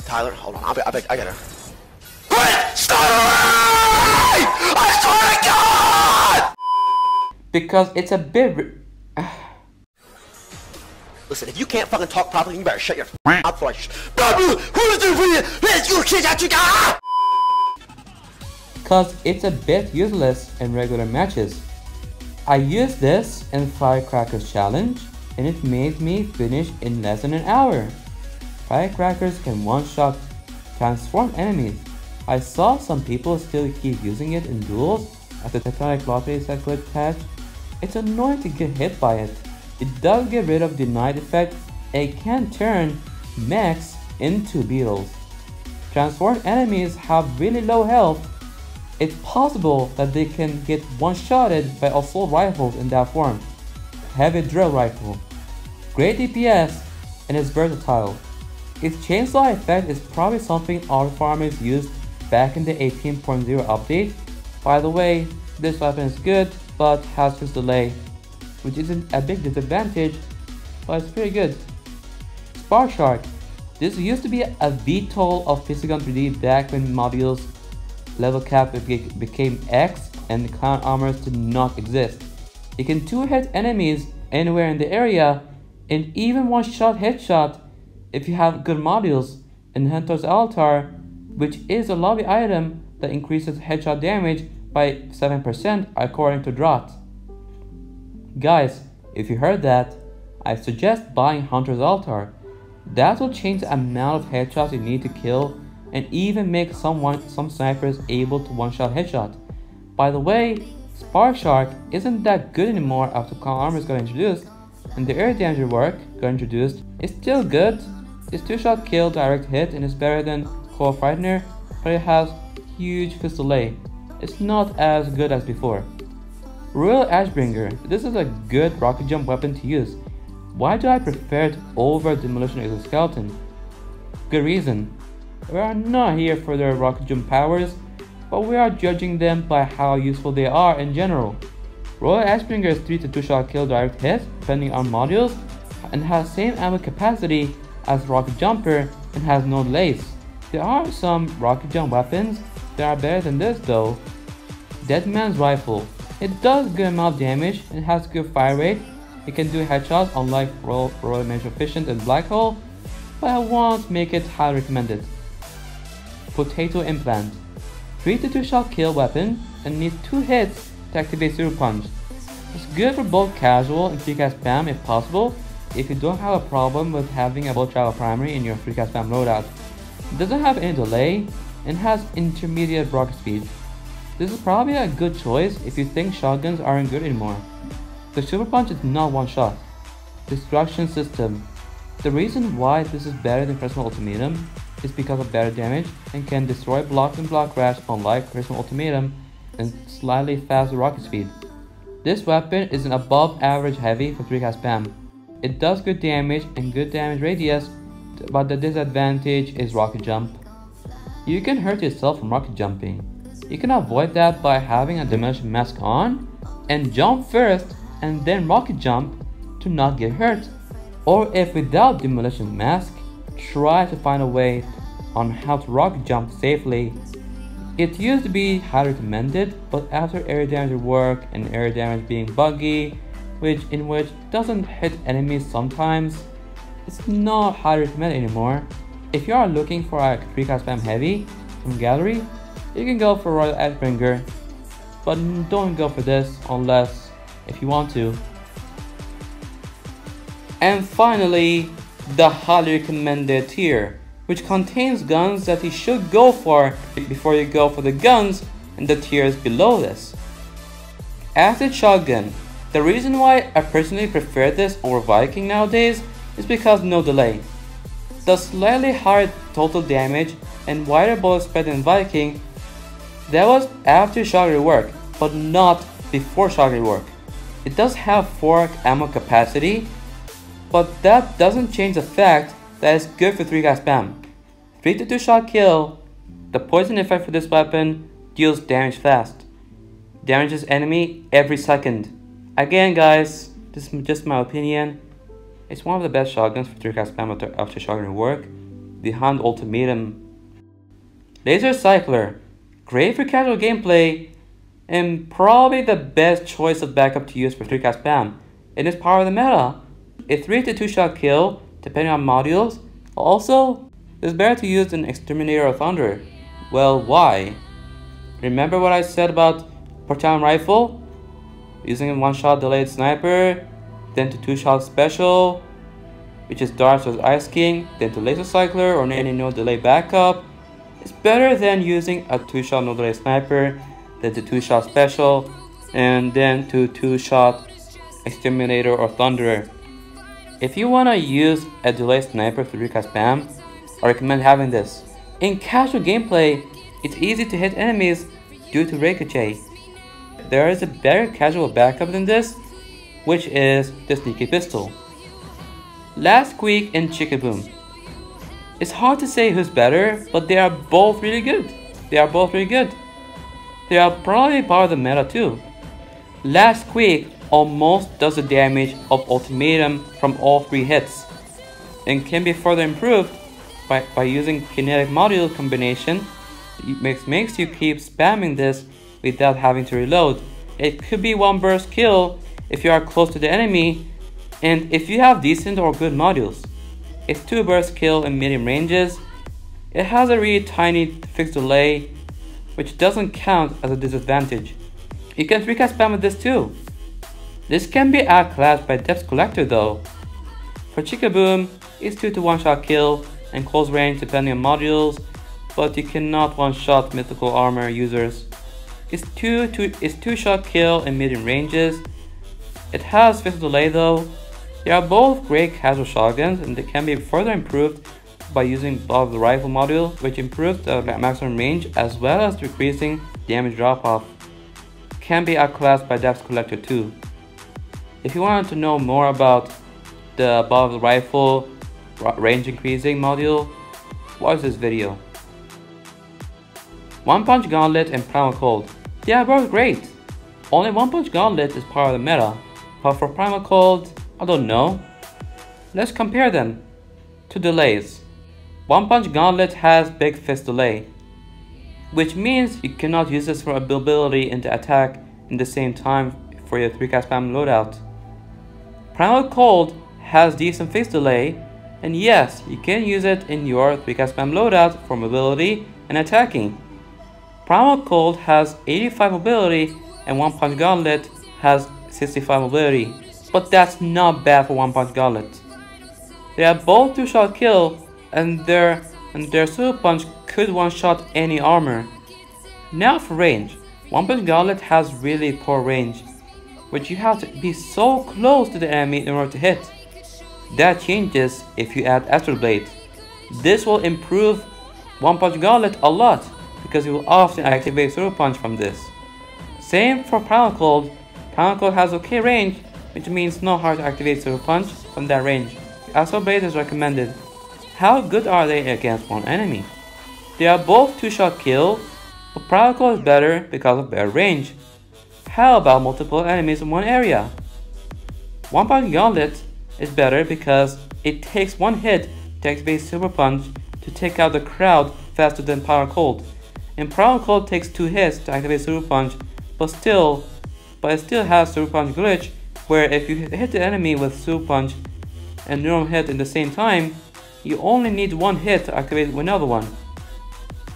Tyler, hold on. I gotta. Quit! Stop! I swear to God! Because it's a bit. Listen, if you can't fucking talk properly, you better shut your mouth for Cause it's a bit useless in regular matches. I used this in Firecrackers challenge and it made me finish in less than an hour. Firecrackers can one-shot transform enemies. I saw some people still keep using it in duels after the Tectonic Lottery set glitch patch. It's annoying to get hit by it. It does get rid of denied effect and it can turn mechs into beetles. Transformed enemies have really low health. It's possible that they can get one-shotted by assault rifles in that form. Heavy drill rifle. Great DPS and is versatile. Its chainsaw effect is probably something auto farmers used back in the 18.0 update. By the way, this weapon is good but has fist delay, which isn't a big disadvantage, but it's pretty good. Spark Shark. This used to be a VTOL of Physical 3D back when modules level cap became X and clan armors did not exist. It can 2-hit enemies anywhere in the area and even one-shot headshot if you have good modules in Hunter's Altar, which is a lobby item that increases headshot damage by 7% according to Drot. Guys, if you heard that, I suggest buying Hunter's Altar. That will change the amount of headshots you need to kill and even make some snipers able to one-shot headshot. By the way, Spark Shark isn't that good anymore after clan armors got introduced, and the air damage rework got introduced. It's still good. It's 2-shot kill direct hit and is better than Core Frightener, but it has huge fist delay. It's not as good as before. Royal Ashbringer. This is a good rocket jump weapon to use. Why do I prefer it over Demolition Exoskeleton? Good reason. We are not here for their rocket jump powers, but we are judging them by how useful they are in general. Royal Ashbringer is 3 to 2-shot kill direct hit depending on modules and has same ammo capacity as Rocket Jumper and has no delays. There are some rocket jump weapons that are better than this though. Deadman's Rifle. It does good amount of damage and has good fire rate. It can do headshots unlike Royal Major Efficient and Black Hole, but I won't make it highly recommended. Potato Implant. 3 to 2-shot kill weapon and needs 2 hits to activate Super Punch. It's good for both casual and free CatSpam if possible, if you don't have a problem with having a bolt travel primary in your free CatSpam loadout. It doesn't have any delay and has intermediate rocket speed. This is probably a good choice if you think shotguns aren't good anymore. The Super Punch is not one shot. Destruction System. The reason why this is better than Christmas Ultimatum is because of better damage and can destroy blocks and block rash unlike Christmas Ultimatum and slightly faster rocket speed. This weapon is an above average heavy for 3 CatSpam. It does good damage and good damage radius but the disadvantage is rocket jump. You can hurt yourself from rocket jumping. You can avoid that by having a demolition mask on and jump first and then rocket jump to not get hurt. Or if without demolition mask, try to find a way on how to rocket jump safely. It used to be highly recommended, but after area damage rework and area damage being buggy, which doesn't hit enemies sometimes, it's not highly recommended anymore. If you are looking for a 3 CatSpam heavy from gallery, you can go for Royal Edgebringer, but don't go for this unless if you want to. And finally, the highly recommended tier, which contains guns that you should go for before you go for the guns in the tiers below this. Acid Shotgun. The reason why I personally prefer this over Viking nowadays is because no delay. The slightly higher total damage and wider bullet spread than Viking, that was after shock rework, but not before shock rework. It does have 4 ammo capacity, but that doesn't change the fact that it's good for 3 CatSpam. 3 to 2 shot kill. The poison effect for this weapon deals damage fast. Damages enemy every second. Again guys, this is just my opinion. It's one of the best shotguns for 3 CatSpam after shotgun rework, behind Ultimatum. Laser Cycler. Great for casual gameplay, and probably the best choice of backup to use for 3 CatSpam. It is part of the meta. A 3 to 2 shot kill, depending on modules. Also, it's better to use than Exterminator or Thunder. Well, why? Remember what I said about Portalion Rifle? Using a 1-shot delayed sniper, then to 2-shot special, which is Darts as Ice King, then to Laser Cycler or any no delay backup. It's better than using a 2-shot no delay sniper, then to 2-shot special, and then to 2-shot Exterminator or Thunderer. If you wanna use a delayed sniper for 3 CatSpam, I recommend having this. In casual gameplay, it's easy to hit enemies due to ricochet. There is a better casual backup than this, which is the Sneaky Pistol. Last Squeak and Chickaboom. It's hard to say who's better, but they are both really good. They are probably part of the meta too. Last Squeak almost does the damage of Ultimatum from all 3 hits, and can be further improved by using kinetic module combination. It makes you keep spamming this without having to reload. It could be 1 burst kill if you are close to the enemy, and if you have decent or good modules. It's 2 burst kill in medium ranges. It has a really tiny fixed delay, which doesn't count as a disadvantage. You can 3 CatSpam with this too. This can be outclassed by Depth Collector though. For Chickaboom, it's 2 to 1 shot kill and close range depending on modules, but you cannot 1-shot mythical armor users. It's 2 shot kill in medium ranges. It has fixed delay though. They are both great casual shotguns, and they can be further improved by using above the rifle module, which improves the maximum range as well as decreasing damage drop off. Can be outclassed by Depth Collector too. If you wanted to know more about the above the rifle range increasing module, watch this video. One Punch Gauntlet and Primal Cold. They are both great. Only One Punch Gauntlet is part of the meta, but for Primal Cold, I don't know. Let's compare them to delays. One Punch Gauntlet has big fist delay, which means you cannot use this for ability and attack in the same time for your 3 CatSpam loadout. Primal Cold has decent fist delay, and yes, you can use it in your 3 CatSpam loadout for mobility and attacking. Primal Cold has 85 mobility and One Punch Gauntlet has 65 mobility, but that's not bad for One Punch Gauntlet. They are both 2-shot kill, and their Super Punch could 1-shot any armor. Now for range, One Punch Gauntlet has really poor range, which you have to be so close to the enemy in order to hit. That changes if you add Astral Blade. This will improve One Punch Gauntlet a lot, because you will often activate Super Punch from this. Same for Primal Cold. Primal Cold has okay range, which means no hard to activate Super Punch from that range. Astral Blade is recommended. How good are they against one enemy? They are both 2-shot kill, but Prodigal is better because of better range. How about multiple enemies in one area? One Punch Gauntlet is better because it takes one hit to activate Super Punch to take out the crowd faster than Power Cold. And Power Cold takes 2 hits to activate Super Punch, but it still has Super Punch glitch, where if you hit the enemy with Super Punch and normal hit in the same time, you only need 1 hit to activate another one.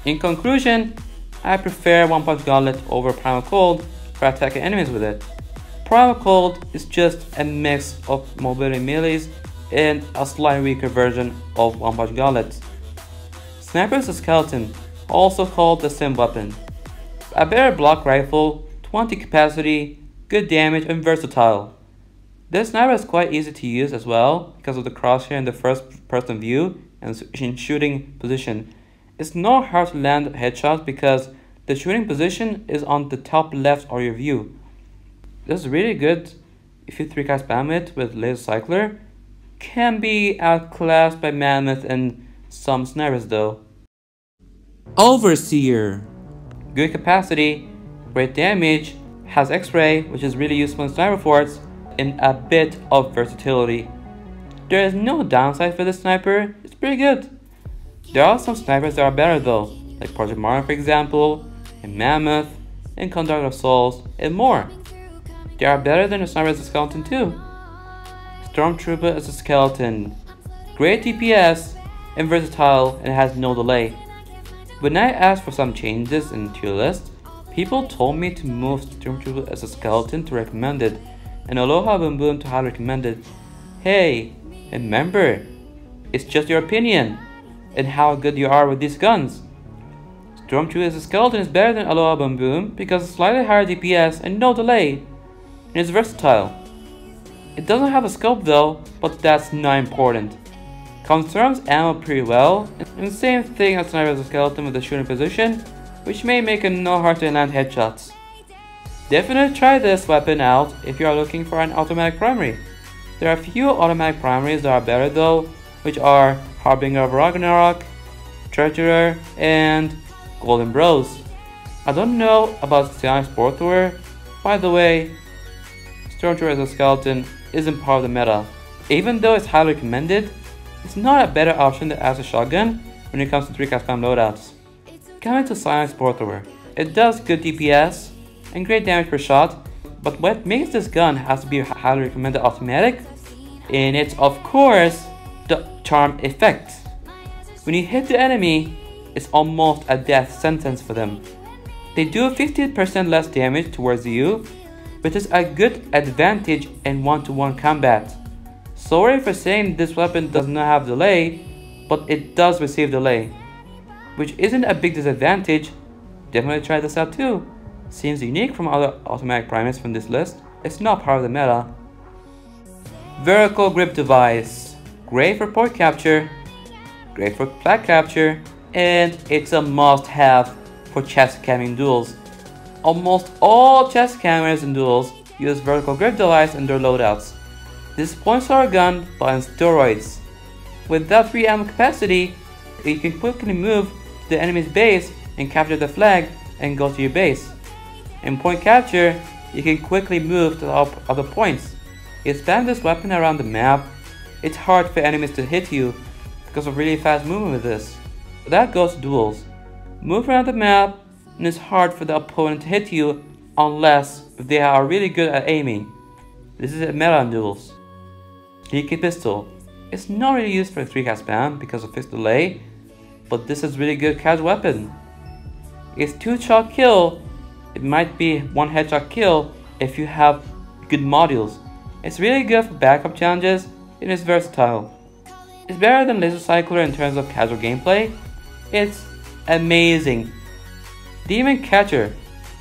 In conclusion, I prefer One Punch Gauntlet over Primal Cold for attacking enemies with it. Primal Cold is just a mix of mobility melees and a slightly weaker version of One Punch Gauntlet. Sniper is a skeleton, also called the sim weapon. A better block rifle, 20 capacity, good damage and versatile. This sniper is quite easy to use as well because of the crosshair in the first person view and in shooting position. It's not hard to land headshots because the shooting position is on the top left of your view. This is really good if you 3-CatSpam it with Laser Cycler. Can be outclassed by Mammoth and some snipers though. Overseer. Good capacity, great damage, has X-ray which is really useful in sniper forts, and a bit of versatility. There is no downside for this sniper, it's pretty good. There are some snipers that are better though, like Project Mario for example, and Mammoth, and Conduct of Souls, and more. They are better than a sniper as a skeleton too. Stormtrooper as a skeleton. Great DPS and versatile and has no delay. When I asked for some changes in tier list, people told me to move Stormtrooper as a skeleton to recommended and Aloha Boom Boom to highly recommended. Hey, remember, it's just your opinion and how good you are with these guns. Stormtrooper as a skeleton is better than Aloha Boom Boom because it's slightly higher DPS and no delay. And it's versatile. It doesn't have a scope though, but that's not important. Conserves ammo pretty well, and same thing as Sniper as a skeleton with the shooting position, which may make it no hard to land headshots. Definitely try this weapon out if you are looking for an automatic primary. There are a few automatic primaries that are better though, which are Harbinger of Ragnarok, Treasurer, and Golden Bros. I don't know about Psionic Sportwear. By the way, Stormtrooper as a skeleton isn't part of the meta. Even though it's highly recommended, it's not a better option than as a shotgun when it comes to 3-CatSpam loadouts. Coming to Psionic Sportwear, it does good DPS and great damage per shot, but what makes this gun has to be highly recommended automatic, and it's of course the charm effect. When you hit the enemy, it's almost a death sentence for them. They do 50% less damage towards you, which is a good advantage in one-to-one combat. Sorry for saying this weapon does not have delay, but it does receive delay, which isn't a big disadvantage. Definitely try this out too. Seems unique from other automatic primaries from this list. It's not part of the meta. Vertical grip device. Great for point capture, great for flag capture, and it's a must-have for chest camming duels. Almost all chest cameras and duels use vertical grip device in their loadouts. This point star gun but on steroids. With that free ammo capacity, you can quickly move to the enemy's base and capture the flag and go to your base. In point capture, you can quickly move to the other points. You spam this weapon around the map, it's hard for enemies to hit you because of really fast movement with this. That goes to duels. Move around the map, and it's hard for the opponent to hit you unless they are really good at aiming. This is a meta in duels. Leaky pistol. It's not really used for 3-CatSpam because of fixed delay, but this is really good casual weapon. It's 2-shot kill. It might be 1 headshot kill if you have good modules. It's really good for backup challenges and it's versatile. It's better than Laser Cycler in terms of casual gameplay. It's amazing. Demon Catcher.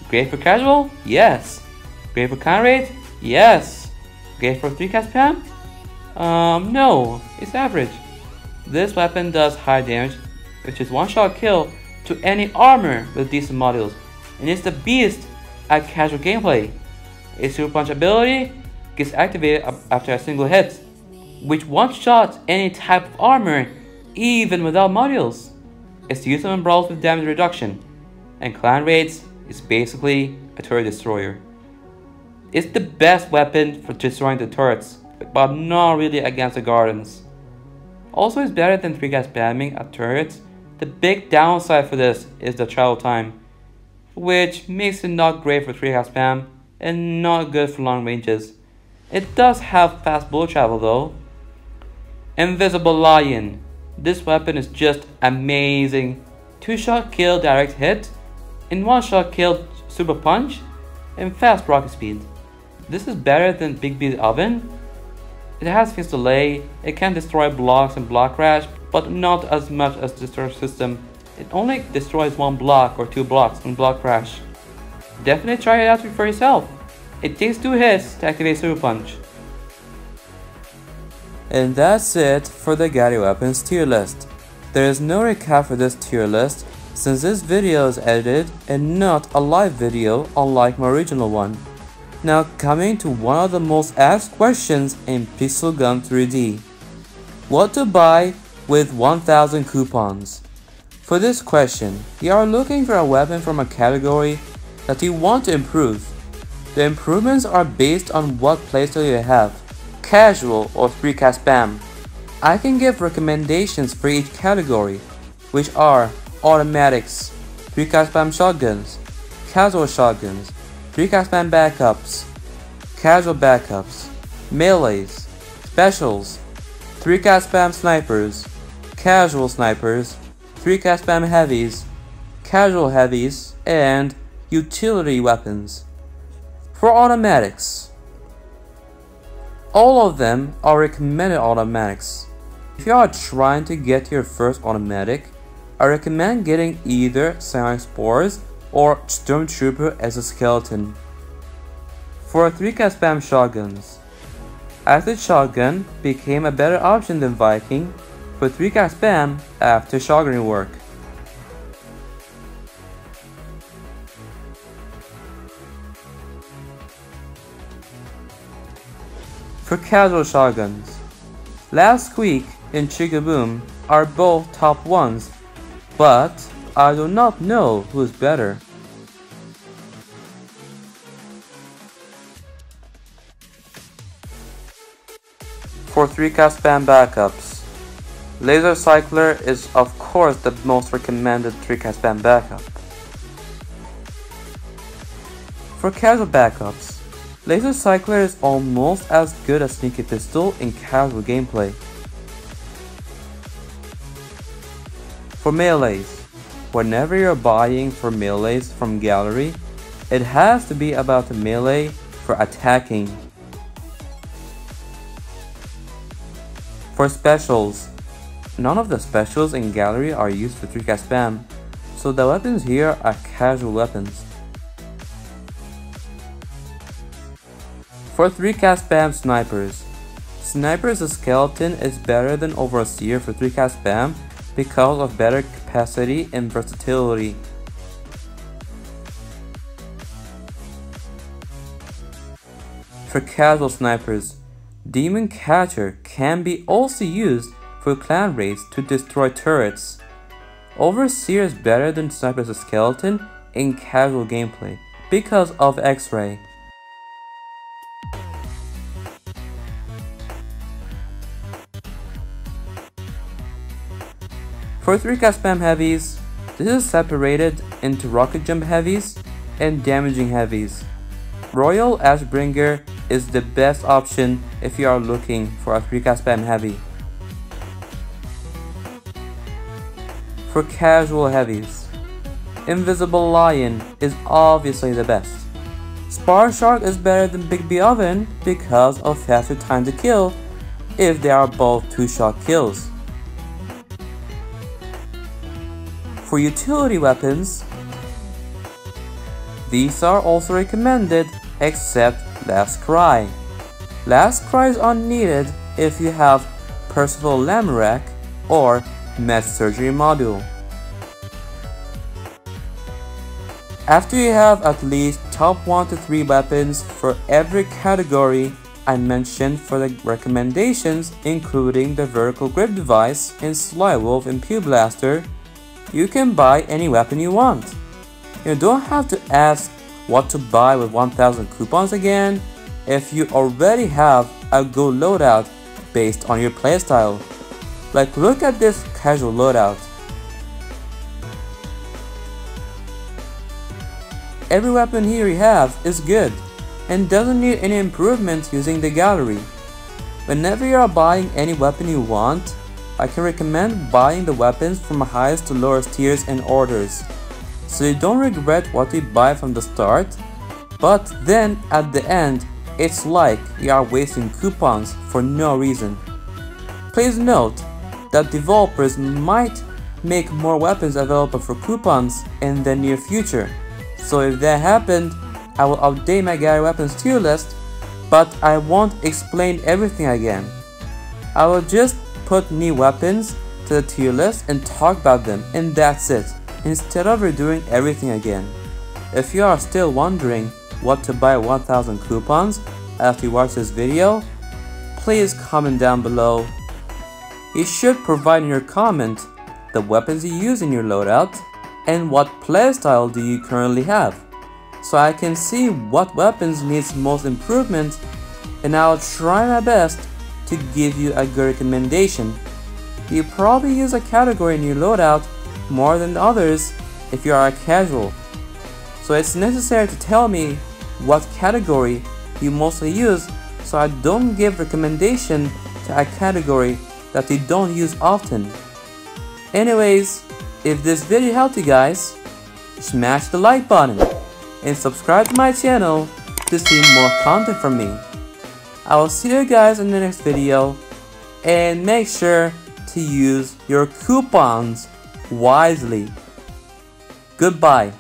Great for casual? Yes. Great for counter rate? Yes. Great for 3-CatSpam? No, it's average. This weapon does high damage, which is 1-shot kill to any armor with decent modules, and it's the beast at casual gameplay. Its Super Punch ability gets activated after a single hit, which one-shots any type of armor even without modules. It's used on brawls with damage reduction, and clan raids is basically a turret destroyer. It's the best weapon for destroying the turrets, but not really against the gardens. Also, it's better than 3-cat spamming at turrets. The big downside for this is the travel time, which makes it not great for 3-cat spam and not good for long ranges. It does have fast bullet travel though. Invisible Lion. This weapon is just amazing. 2-shot kill direct hit, in 1-shot kill super punch, and fast rocket speed. This is better than Big B's oven. It has fixed delay, it can destroy blocks and block crash, but not as much as the Destroyer system. It only destroys 1 block or 2 blocks in block crash. Definitely try it out for yourself. It takes 2 hits to activate Super Punch. And that's it for the Gadget Weapons tier list. There is no recap for this tier list since this video is edited and not a live video unlike my original one. Now coming to one of the most asked questions in Pixel Gun 3D. What to buy with 1000 coupons? For this question, you are looking for a weapon from a category that you want to improve. The improvements are based on what playstyle you have, casual or 3-cat spam. I can give recommendations for each category, which are automatics, 3-cat spam shotguns, casual shotguns, 3-cat spam backups, casual backups, melees, specials, 3-cat spam snipers, casual snipers, 3-cat spam heavies, casual heavies, and utility weapons. For automatics, all of them are recommended automatics. If you are trying to get your first automatic, I recommend getting either Psionic Spores or Stormtrooper as a skeleton. For 3-cat spam shotguns, Acid Shotgun became a better option than Viking for 3-cat spam after shotgun rework. For casual shotguns, Last Squeak and Chigaboom are both top ones, but I do not know who is better. For 3-cat spam backups, Laser Cycler is of course the most recommended 3-cat spam backup. For casual backups, Laser Cycler is almost as good as Sneaky Pistol in casual gameplay. For melees, whenever you're buying for melees from gallery, it has to be about the melee for attacking. For specials, none of the specials in gallery are used for 3-cat spam, so the weapons here are casual weapons. For 3-cat spam snipers, Sniper's skeleton is better than Overseer for 3-cat spam because of better capacity and versatility. For casual snipers, Demon Catcher can be also used for clan raids to destroy turrets. Overseer is better than Sniper's skeleton in casual gameplay because of X-Ray. For 3-cat spam heavies, this is separated into rocket jump heavies and damaging heavies. Royal Ashbringer is the best option if you are looking for a 3-cat spam heavy. For casual heavies, Invisible Lion is obviously the best. Spar Shark is better than Big B Oven because of faster time to kill if they are both 2-shot kills. For utility weapons, these are also recommended except Last Cry. Last Cry is unneeded if you have Percival Lamorak or Med Surgery module. After you have at least top 1 to 3 weapons for every category, I mentioned for the recommendations, including the vertical grip device in Sly Wolf and Pew Blaster, you can buy any weapon you want. You don't have to ask what to buy with 1000 coupons again if you already have a good loadout based on your playstyle. Like, look at this casual loadout. Every weapon here you have is good and doesn't need any improvement using the gallery. Whenever you are buying any weapon you want, I can recommend buying the weapons from highest to lowest tiers and orders, so you don't regret what you buy from the start, but then at the end, it's like you are wasting coupons for no reason. Please note that developers might make more weapons available for coupons in the near future, so if that happened, I will update my gallery weapons tier list, but I won't explain everything again. I will just put new weapons to the tier list and talk about them, and that's it, instead of redoing everything again. If you are still wondering what to buy 1000 coupons after you watch this video, please comment down below. You should provide in your comment the weapons you use in your loadout and what playstyle do you currently have, so I can see what weapons needs most improvement, and I'll try my best to give you a good recommendation. You probably use a category in your loadout more than others if you are a casual, so it's necessary to tell me what category you mostly use, so I don't give recommendation to a category that you don't use often. Anyways, if this video helped you guys, smash the like button and subscribe to my channel to see more content from me. I will see you guys in the next video, and make sure to use your coupons wisely. Goodbye.